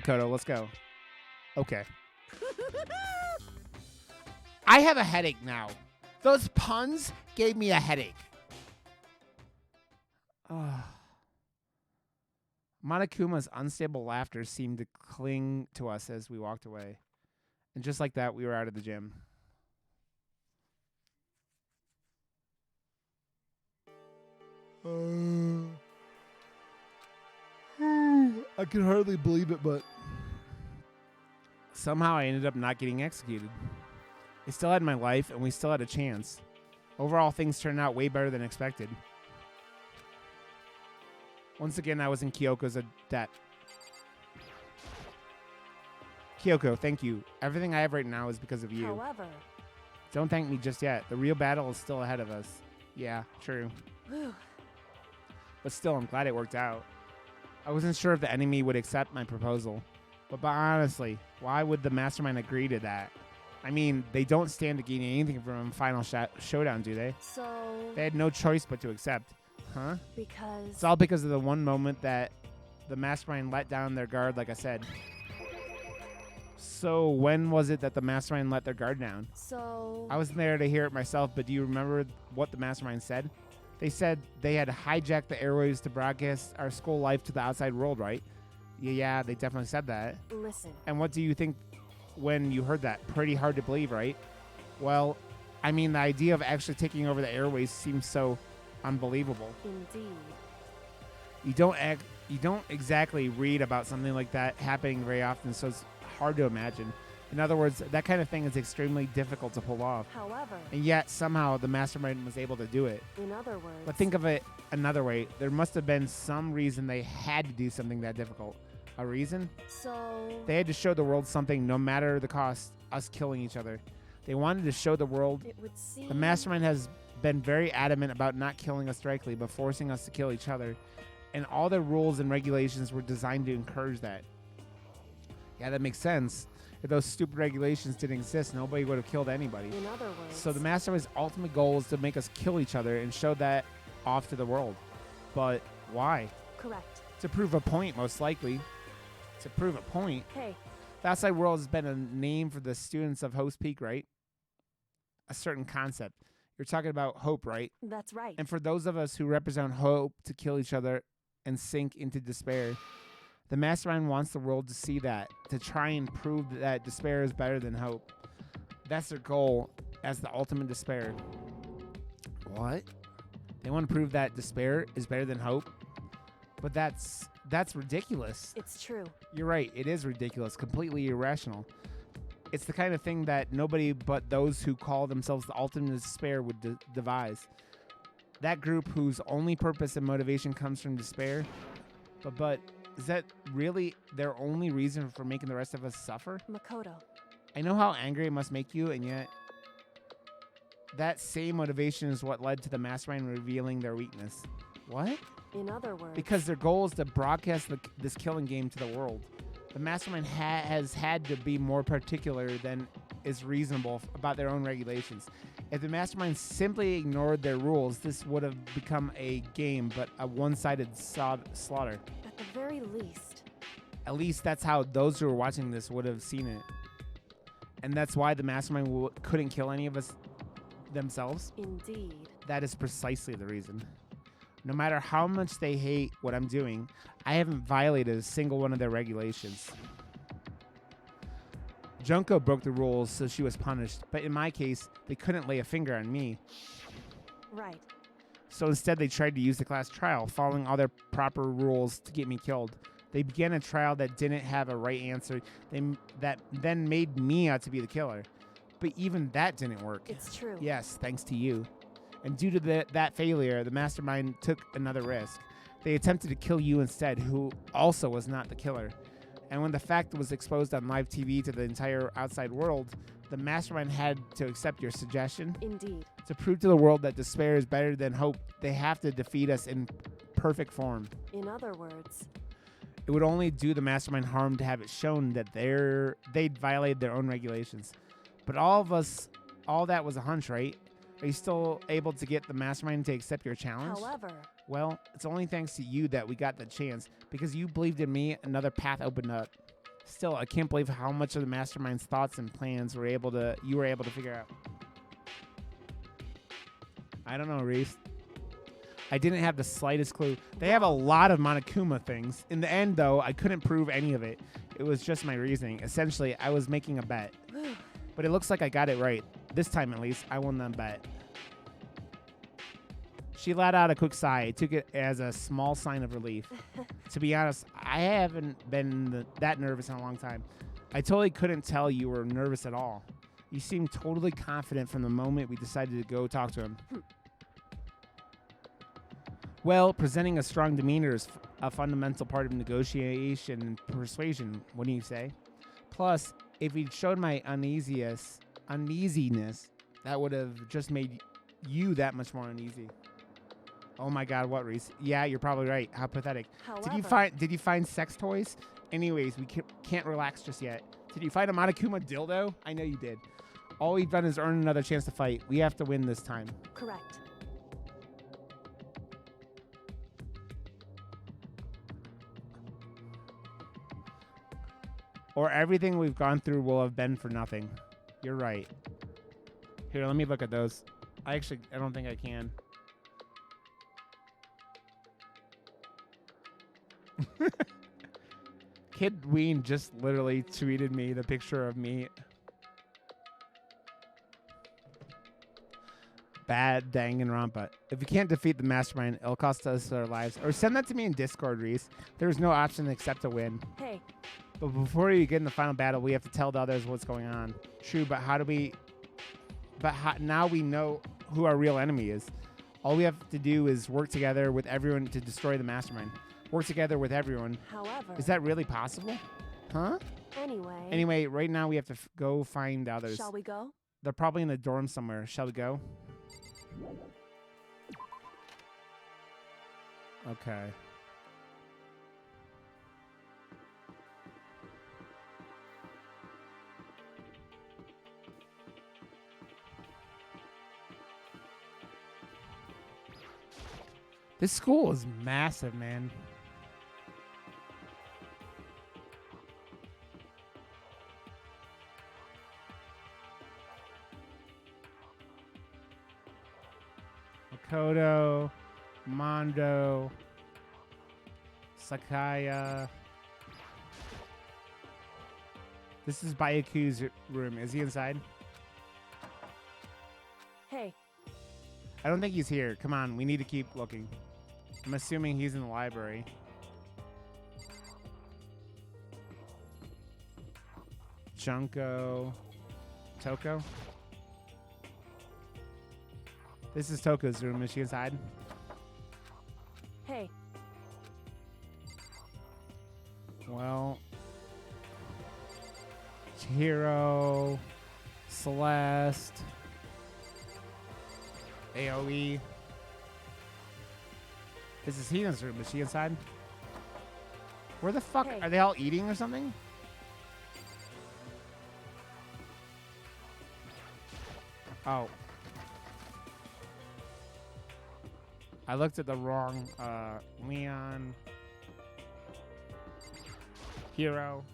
Makoto. Let's go. Okay. I have a headache now. Those puns gave me a headache. Monokuma's unstable laughter seemed to cling to us as we walked away. And just like that, we were out of the gym. I can hardly believe it, but somehow I ended up not getting executed. I still had my life, and we still had a chance. Overall, things turned out way better than expected. Once again, I was in Kyoko's debt. Kyoko, thank you. Everything I have right now is because of you. However, don't thank me just yet. The real battle is still ahead of us. Yeah, true. But still, I'm glad it worked out. I wasn't sure if the enemy would accept my proposal. But honestly, why would the mastermind agree to that? I mean, they don't stand to gain anything from a final showdown, do they? So... They had no choice but to accept. Huh? Because... It's all because of the one moment that the mastermind let down their guard, like I said. So when was it that the mastermind let their guard down? So... I wasn't there to hear it myself, but do you remember what the mastermind said? They said they had hijacked the airwaves to broadcast our school life to the outside world, right? Yeah, they definitely said that. Listen. And what do you think when you heard that? Pretty hard to believe, right? Well, I mean, the idea of actually taking over the airways seems so unbelievable. Indeed. You don't exactly read about something like that happening very often, so it's hard to imagine. In other words, that kind of thing is extremely difficult to pull off. However, and yet somehow the mastermind was able to do it. In other words, but think of it another way. There must have been some reason they had to do something that difficult. A reason? So they had to show the world something, no matter the cost, us killing each other. They wanted to show the world. It would seem the mastermind has been very adamant about not killing us directly, but forcing us to kill each other. And all their rules and regulations were designed to encourage that. Yeah, that makes sense. If those stupid regulations didn't exist, nobody would have killed anybody. In other words, so the mastermind's ultimate goal is to make us kill each other and show that off to the world. But why? Correct. To prove a point, most likely. To prove a point. Hey. The outside world has been a name for the students of Host Peak, right? A certain concept. You're talking about hope, right? That's right. And for those of us who represent hope to kill each other and sink into despair, the mastermind wants the world to see that, to try and prove that despair is better than hope. That's their goal as the ultimate despair. What? They want to prove that despair is better than hope? But that's ridiculous. It's true. You're right. It is ridiculous. Completely irrational. It's the kind of thing that nobody but those who call themselves the ultimate despair would devise. That group whose only purpose and motivation comes from despair. But is that really their only reason for making the rest of us suffer? Makoto. I know how angry it must make you, and yet that same motivation is what led to the mastermind revealing their weakness. What? In other words, because their goal is to broadcast this killing game to the world. The mastermind has had to be more particular than is reasonable about their own regulations. If the mastermind simply ignored their rules, this would have become a game, but a one-sided slaughter. At the very least. At least that's how those who are watching this would have seen it. And that's why the mastermind couldn't kill any of us themselves? Indeed. That is precisely the reason. No matter how much they hate what I'm doing, I haven't violated a single one of their regulations. Junko broke the rules, so she was punished. But in my case, they couldn't lay a finger on me. Right. So instead, they tried to use the class trial, following all their proper rules to get me killed. They began a trial that didn't have a right answer, that then made me out to be the killer. But even that didn't work. It's true. Yes, thanks to you. And due to that failure, the mastermind took another risk. They attempted to kill you instead, who also was not the killer. And when the fact was exposed on live TV to the entire outside world, the mastermind had to accept your suggestion. Indeed. To prove to the world that despair is better than hope, they have to defeat us in perfect form. In other words, it would only do the mastermind harm to have it shown that they'd violated their own regulations. But all that was a hunch, right? Are you still able to get the mastermind to accept your challenge? However, well, it's only thanks to you that we got the chance. Because you believed in me, another path opened up. Still, I can't believe how much of the mastermind's thoughts and plans you were able to figure out. I don't know, Reese. I didn't have the slightest clue. They have a lot of Monokuma things. In the end, though, I couldn't prove any of it. It was just my reasoning. Essentially, I was making a bet. But it looks like I got it right. This time, at least, I won the bet. She let out a quick sigh. I took it as a small sign of relief. To be honest, I haven't been that nervous in a long time. I totally couldn't tell you were nervous at all. You seemed totally confident from the moment we decided to go talk to him. Well, presenting a strong demeanor is a fundamental part of negotiation and persuasion, wouldn't you say? Plus, if he showed my uneasiness, that would have just made you that much more uneasy. Oh my God, what, Reese? Yeah, you're probably right. How pathetic. However, Did you find sex toys? Anyways, we can't relax just yet. Did you find a Monokuma dildo? I know you did. All we've done is earn another chance to fight. We have to win this time. correct. Or everything we've gone through will have been for nothing. You're right. Here, let me look at those. I don't think I can. Kid Ween just literally tweeted me the picture of me. Bad Danganronpa. If we can't defeat the mastermind, it'll cost us our lives. Or send that to me in Discord, Reese. There's no option except to win. Hey, But before you get in the final battle, we have to tell the others what's going on. True, but how do we... now we know who our real enemy is. All we have to do is work together with everyone to destroy the mastermind. Work together with everyone. however. Is that really possible? Huh? Anyway. Anyway, right now we have to go find others. Shall we go? They're probably in the dorm somewhere. Shall we go? Okay. This school is massive, man. Makoto, Mondo, Sakaya. This is Byaku's room. Is he inside? Hey, I don't think he's here. Come on, we need to keep looking. I'm assuming he's in the library. Junko. Toko? This is Toko's room. Is she inside? hey. Well, Chihiro, Celeste, AoE. This is Hina's room. Is she inside? Where the fuck? Hey. Are they all eating or something? Oh. I looked at the wrong Leon. Hero.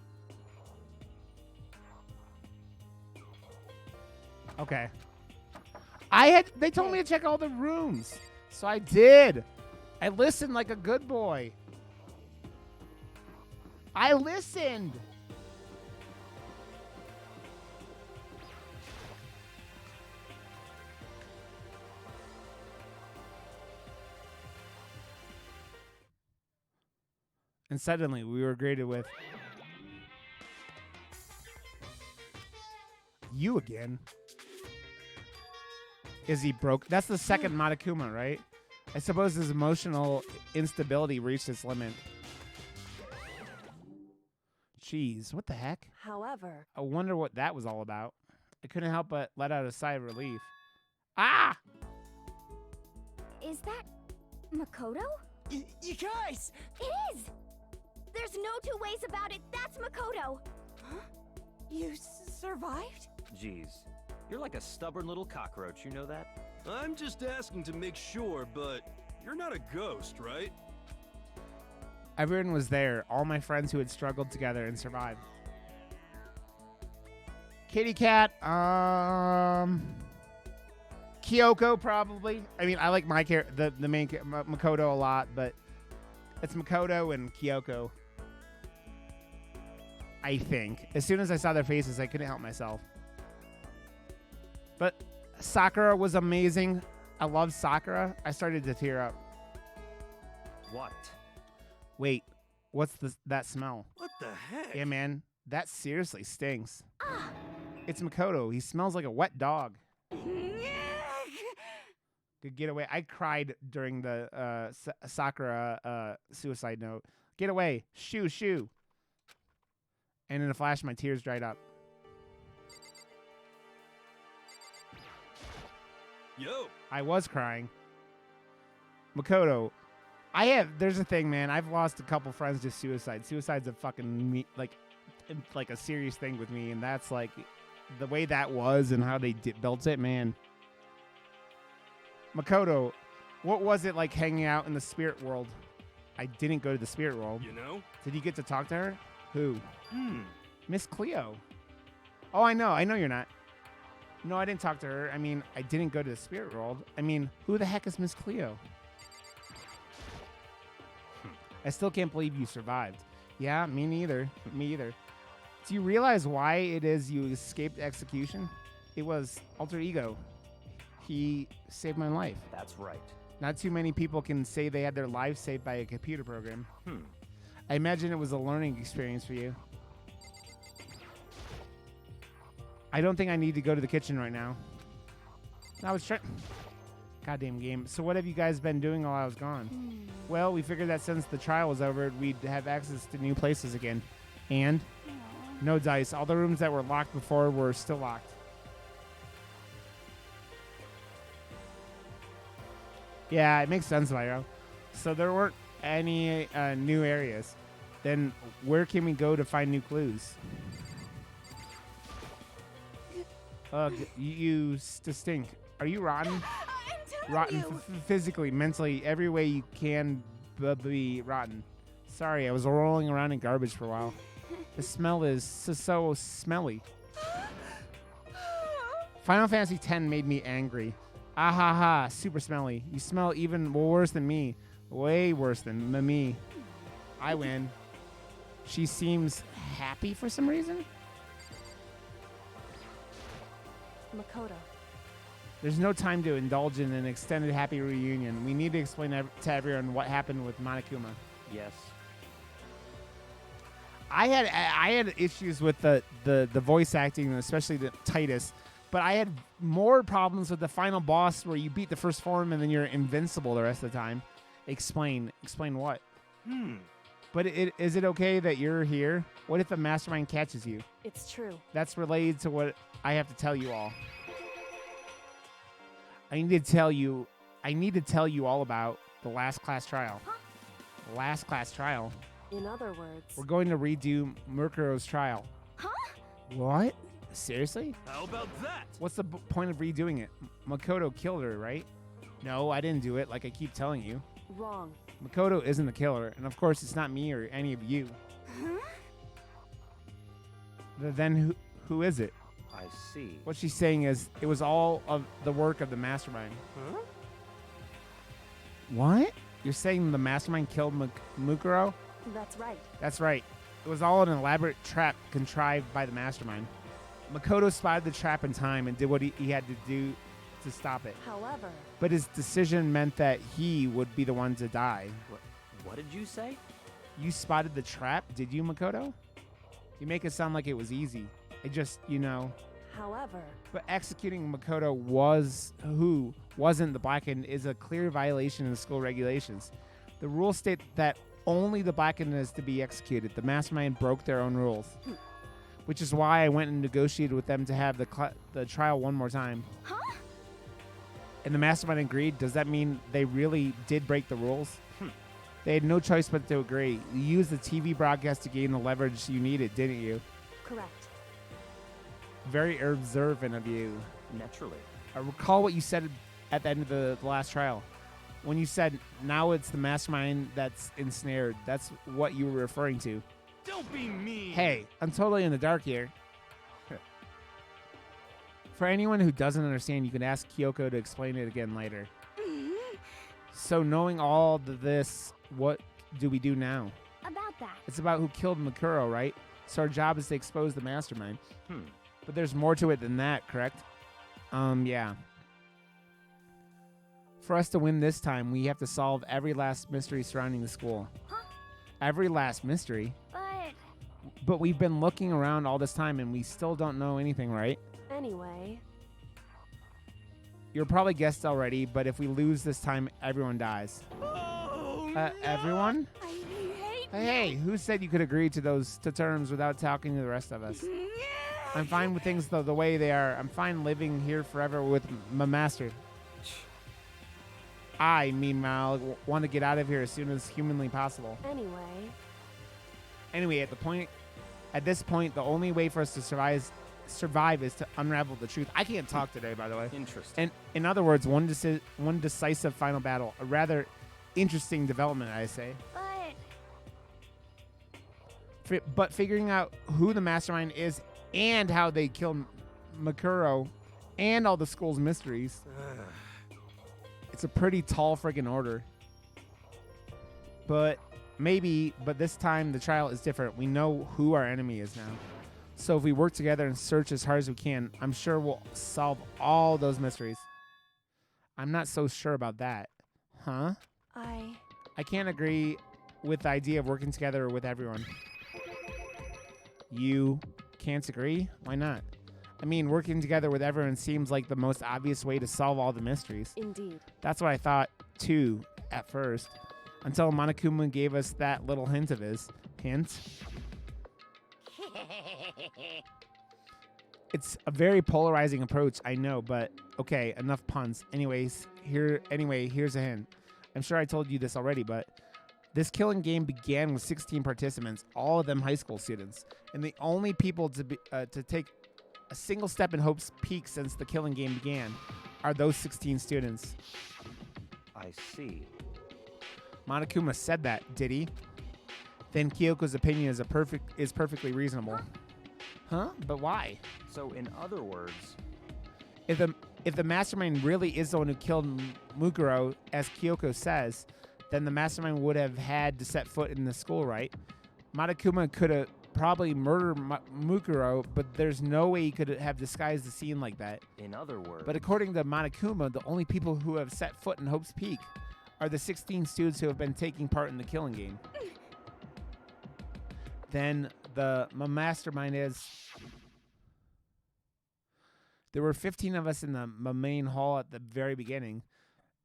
Okay. They told me to check all the rooms. So I did. I listened like a good boy. I listened. And suddenly we were greeted with you again. Is he broke? That's the second Monokuma, right? I suppose his emotional instability reached its limit. Jeez, what the heck? However. I wonder what that was all about. I couldn't help but let out a sigh of relief. Ah! Is that Makoto? You guys! It is! There's no two ways about it. That's Makoto. Huh? You survived? Jeez, you're like a stubborn little cockroach, you know that? I'm just asking to make sure, but you're not a ghost, right? Everyone was there, all my friends who had struggled together and survived. Kitty cat. Kyoko probably. I mean, I like my the main Makoto a lot, but it's Makoto and Kyoko. I think. As soon as I saw their faces, I couldn't help myself. But Sakura was amazing. I love Sakura. I started to tear up. What? Wait, what's that smell? What the heck? Yeah, man, that seriously stinks. It's Makoto. He smells like a wet dog. Good getaway. I cried during the Sakura suicide note. Get away. Shoo, shoo. And in a flash, my tears dried up. Yo. I was crying. Makoto. There's a thing, man. I've lost a couple friends to suicide. Suicide's a fucking, like a serious thing with me. And that's like, the way that was and how they built it, man. Makoto, what was it like hanging out in the spirit world? I didn't go to the spirit world. You know? Did you get to talk to her? Who? Miss Cleo. Oh, I know you're not. No, I didn't talk to her. I mean, I didn't go to the spirit world. I mean, who the heck is Miss Cleo? I still can't believe you survived. Yeah, me neither. Me either. Do you realize why it is you escaped execution? It was alter ego. He saved my life. That's right. Not too many people can say they had their lives saved by a computer program. I imagine it was a learning experience for you. I don't think I need to go to the kitchen right now. I was trying... Goddamn game. So what have you guys been doing while I was gone? Well, we figured that since the trial was over, we'd have access to new places again. And? No dice. All the rooms that were locked before were still locked. Yeah, it makes sense, Lyro. So there weren't any new areas. Then where can we go to find new clues? You stink. Are you rotten? Rotten physically, mentally, every way you can be rotten. Sorry, I was rolling around in garbage for a while. The smell is so smelly. Final Fantasy X made me angry. Ah ha ha, super smelly. You smell even worse than me. Way worse than me. I win. She seems happy for some reason. Makoto. There's no time to indulge in an extended happy reunion. We need to explain to everyone what happened with Monokuma. Yes. I had issues with the voice acting, especially the Titus, but I had more problems with the final boss where you beat the first form and then you're invincible the rest of the time. Explain what? But is it okay that you're here? What if the mastermind catches you? It's true. That's related to what I have to tell you all. I need to tell you all about the last class trial. Last class trial. In other words. We're going to redo Mukuro's trial. Huh? What? Seriously? How about that? What's the point of redoing it? Makoto killed her, right? No, I didn't do it, like I keep telling you. Wrong. Makoto isn't the killer, and of course it's not me or any of you. Then who is it? I see. What she's saying is it was all of the work of the mastermind. Huh? What? You're saying the mastermind killed Mukuro? That's right. That's right. It was all an elaborate trap contrived by the mastermind. Makoto spotted the trap in time and did what he had to do to stop it. However. But his decision meant that he would be the one to die. What did you say? You spotted the trap, did you, Makoto? You make it sound like it was easy. It just, However. But executing Makoto wasn't the Blackened is a clear violation of the school regulations. The rules state that only the Blackened is to be executed. The mastermind broke their own rules. Which is why I went and negotiated with them to have the trial one more time. Huh? And the mastermind agreed? Does that mean they really did break the rules? They had no choice but to agree. You used the TV broadcast to gain the leverage you needed, didn't you? Correct. Very observant of you. Naturally. I recall what you said at the end of the last trial. When you said, now it's the mastermind that's ensnared. That's what you were referring to. Don't be mean. Hey, I'm totally in the dark here. For anyone who doesn't understand, you can ask Kyoko to explain it again later. So knowing all this, what do we do now? About that. It's about who killed Makuro, right? So our job is to expose the mastermind. But there's more to it than that, correct? Yeah. For us to win this time, we have to solve every last mystery surrounding the school. Huh? Every last mystery? But But we've been looking around all this time and we still don't know anything, right? Anyway, You're probably guessed already, but if we lose this time, everyone dies. Oh, no. Everyone? I hate Hey, who said you could agree to terms without talking to the rest of us? I'm fine with things the way they are. I'm fine living here forever with my master. I, meanwhile, want to get out of here as soon as humanly possible. anyway, At this point, the only way for us to survive is to unravel the truth. I can't talk today, by the way. Interesting. And in other words, one decisive final battle. A rather interesting development, I say. But figuring out who the mastermind is and how they killed Makuro and all the school's mysteries, it's a pretty tall friggin' order. But this time the trial is different. We know who our enemy is now. So if we work together and search as hard as we can, I'm sure we'll solve all those mysteries. I'm not so sure about that. Huh? I can't agree with the idea of working together with everyone. You can't agree? Why not? I mean, working together with everyone seems like the most obvious way to solve all the mysteries. indeed. That's what I thought, too, at first. Until Monokuma gave us that little hint of his. Hint? It's a very polarizing approach, I know, but okay, enough puns. Here's a hint. I'm sure I told you this already, but this killing game began with 16 participants, all of them high school students, and the only people to take a single step in Hope's Peak since the killing game began are those 16 students. I see. Monokuma said that, did he? Then Kyoko's opinion is perfectly reasonable. Huh? But why? So, in other words, If the mastermind really is the one who killed Mukuro, as Kyoko says, then the mastermind would have had to set foot in the school, right? Monokuma could have probably murdered Mukuro, but there's no way he could have disguised the scene like that. in other words, But according to Monokuma, the only people who have set foot in Hope's Peak are the 16 students who have been taking part in the killing game. Then the mastermind is... There were 15 of us in the main hall at the very beginning.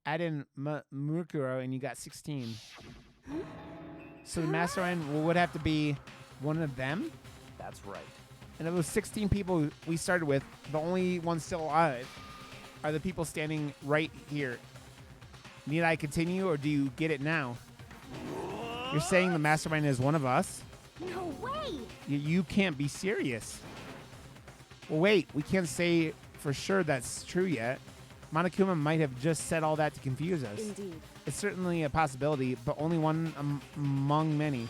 Add in Mukuro and you got 16. So the mastermind would have to be one of them? that's right. And of those 16 people we started with, the only ones still alive are the people standing right here. Need I continue, or do you get it now? You're saying the mastermind is one of us? No way! You can't be serious. Well, wait, we can't say for sure that's true yet. Monokuma might have just said all that to confuse us. Indeed. It's certainly a possibility, but only one among many.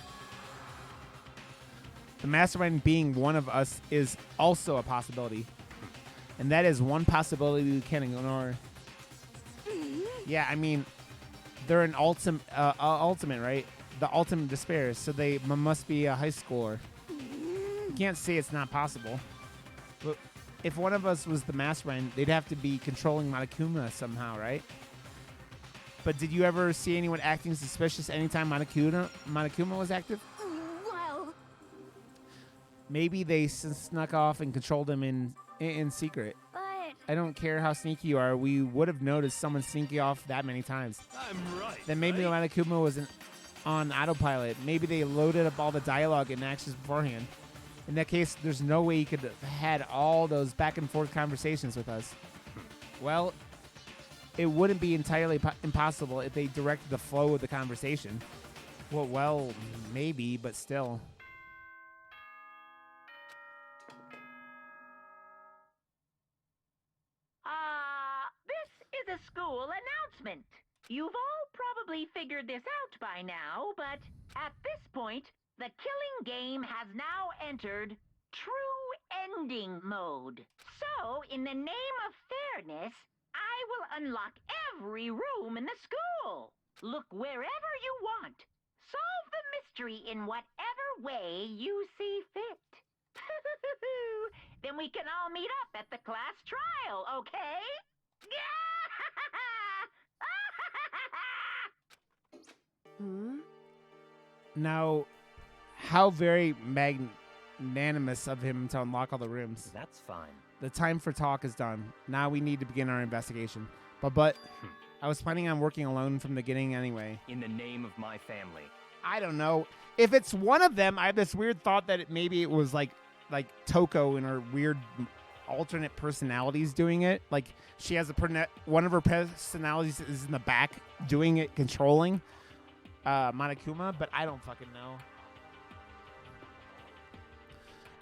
The mastermind being one of us is also a possibility. And that is one possibility we can't ignore. Yeah, I mean, they're an ultimate, right? The ultimate despair, so they must be a high schooler. You can't say it's not possible. But if one of us was the mastermind, they'd have to be controlling Monokuma somehow, right? But did you ever see anyone acting suspicious anytime Monokuma was active? Well, Maybe they snuck off and controlled him in secret. but I don't care how sneaky you are, we would have noticed someone sneaking off that many times. I'm right. Then maybe right? Monokuma was on autopilot. Maybe they loaded up all the dialogue and actions beforehand. In that case, there's no way he could have had all those back and forth conversations with us. Well, it wouldn't be entirely impossible if they directed the flow of the conversation. Well, maybe, but still. This is a school announcement. You've all probably figured this out by now, but at this point, the killing game has now entered true rounding mode. So, in the name of fairness, I will unlock every room in the school. Look wherever you want. Solve the mystery in whatever way you see fit. Then we can all meet up at the class trial, okay? Hmm? Now, how very magnanimous of him to unlock all the rooms. That's fine. The time for talk is done. Now we need to begin our investigation. But I was planning on working alone from the beginning anyway. In the name of my family. I don't know. If it's one of them, I have this weird thought that maybe it was like Toko and her weird alternate personalities doing it. Like she has one of her personalities is in the back doing it, controlling Monokuma, but I don't fucking know.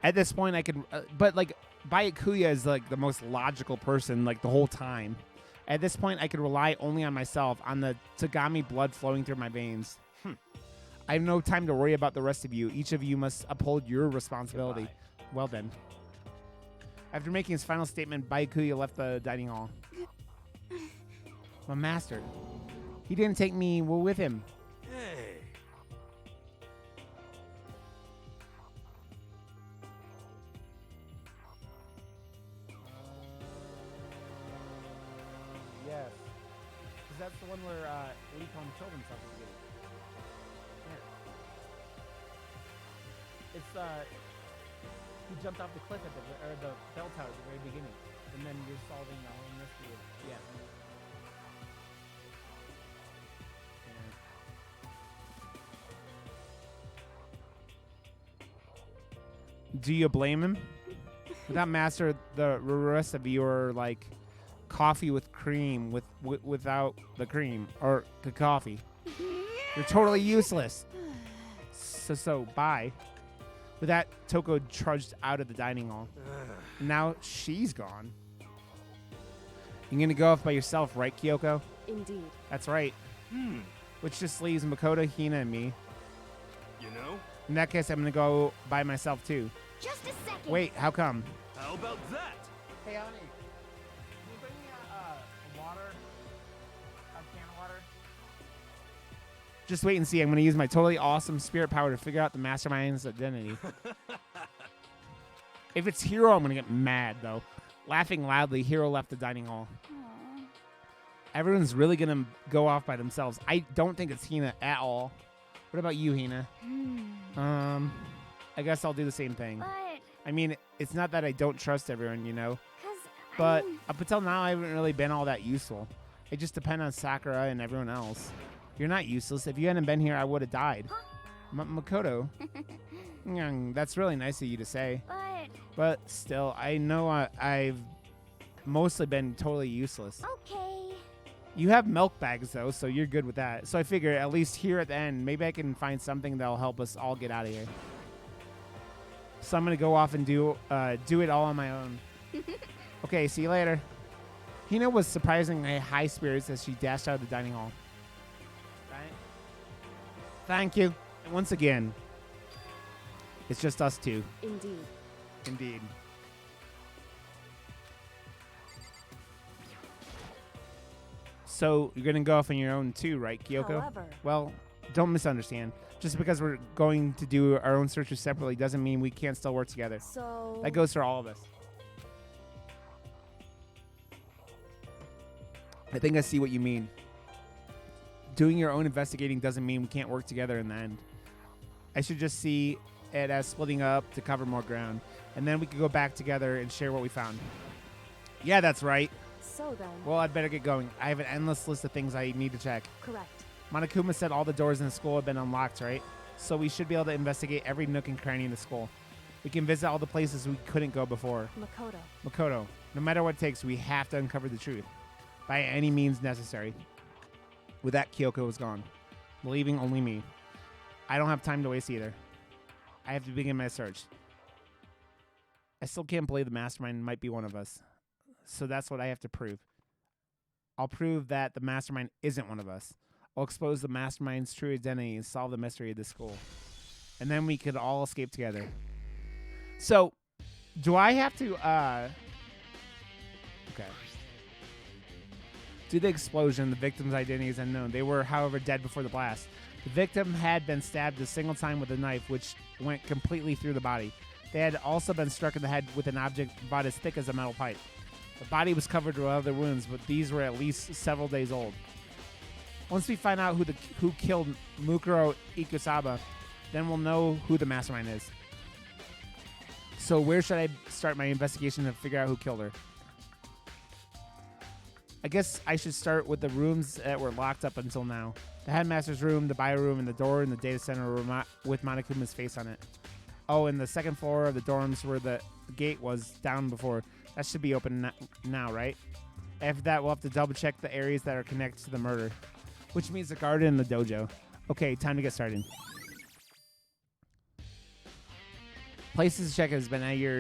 At this point, I could, but like Byakuya is like the most logical person like the whole time. At this point, I could rely only on myself, on the Tagami blood flowing through my veins. I have no time to worry about the rest of you. Each of you must uphold your responsibility. Goodbye. Well then. After making his final statement, Byakuya left the dining hall. My master. He didn't take me with him. Hey. Yes. Because that's the one where, what do you call them, children's stuff is getting. It's, he jumped off the cliff at the bell tower at the very beginning. And then you're solving the whole mystery. Yeah. Do you blame him? Without master, the rest of you are like coffee with cream without the cream or the coffee. You're totally useless. So bye. With that, Toko trudged out of the dining hall. Now she's gone. You're gonna go off by yourself, right, Kyoko? Indeed. That's right. Which just leaves Makoto, Hina, and me. You know? In that case, I'm gonna go by myself too. Just a second. Wait, how come? How about that? Hey, honey, can you bring me a water? A can of water? Just wait and see. I'm going to use my totally awesome spirit power to figure out the mastermind's identity. If it's Hiro, I'm going to get mad, though. Laughing loudly, Hiro left the dining hall. Aww. Everyone's really going to go off by themselves. I don't think it's Hina at all. What about you, Hina? I guess I'll do the same thing. But, I mean, it's not that I don't trust everyone, you know. 'cause, But up until now, I haven't really been all that useful. I just depend on Sakura and everyone else. You're not useless. If you hadn't been here, I would have died. Makoto. That's really nice of you to say. But still, I know I've mostly been totally useless. okay. You have milk bags, though, so you're good with that. So I figure at least here at the end, maybe I can find something that'll help us all get out of here. So I'm going to go off and do it all on my own. Okay, see you later. Hina was surprisingly high spirits as she dashed out of the dining hall. Right? Thank you. And once again, it's just us two. Indeed. Indeed. So you're going to go off on your own too, right, Kyoko? However, Well, don't misunderstand. Just because we're going to do our own searches separately doesn't mean we can't still work together. so That goes for all of us. I think I see what you mean. Doing your own investigating doesn't mean we can't work together in the end. I should just see it as splitting up to cover more ground. And then we could go back together and share what we found. Yeah, that's right. So then, Well, I'd better get going. I have an endless list of things I need to check. correct. Monokuma said all the doors in the school have been unlocked, right? So we should be able to investigate every nook and cranny in the school. We can visit all the places we couldn't go before. Makoto. Makoto, no matter what it takes, we have to uncover the truth. By any means necessary. With that, Kyoko was gone, leaving only me. I don't have time to waste either. I have to begin my search. I still can't believe the mastermind might be one of us. So that's what I have to prove. I'll prove that the mastermind isn't one of us. I'll expose the mastermind's true identity and solve the mystery of the school. And then we could all escape together. So, Do I have to, okay. Due to the explosion, the victim's identity is unknown. They were, however, dead before the blast. The victim had been stabbed a single time with a knife, which went completely through the body. They had also been struck in the head with an object about as thick as a metal pipe. The body was covered with other wounds, but these were at least several days old. Once we find out who killed Mukuro Ikusaba, then we'll know who the mastermind is. So where should I start my investigation to figure out who killed her? I guess I should start with the rooms that were locked up until now. The headmaster's room, the bio room, and the door in the data center were with Monokuma's face on it. Oh, and the second floor of the dorms where the gate was down before. That should be open now, right? After that, we'll have to double check the areas that are connected to the murder, which means the garden and the dojo. Okay, time to get started. Places to check has been at your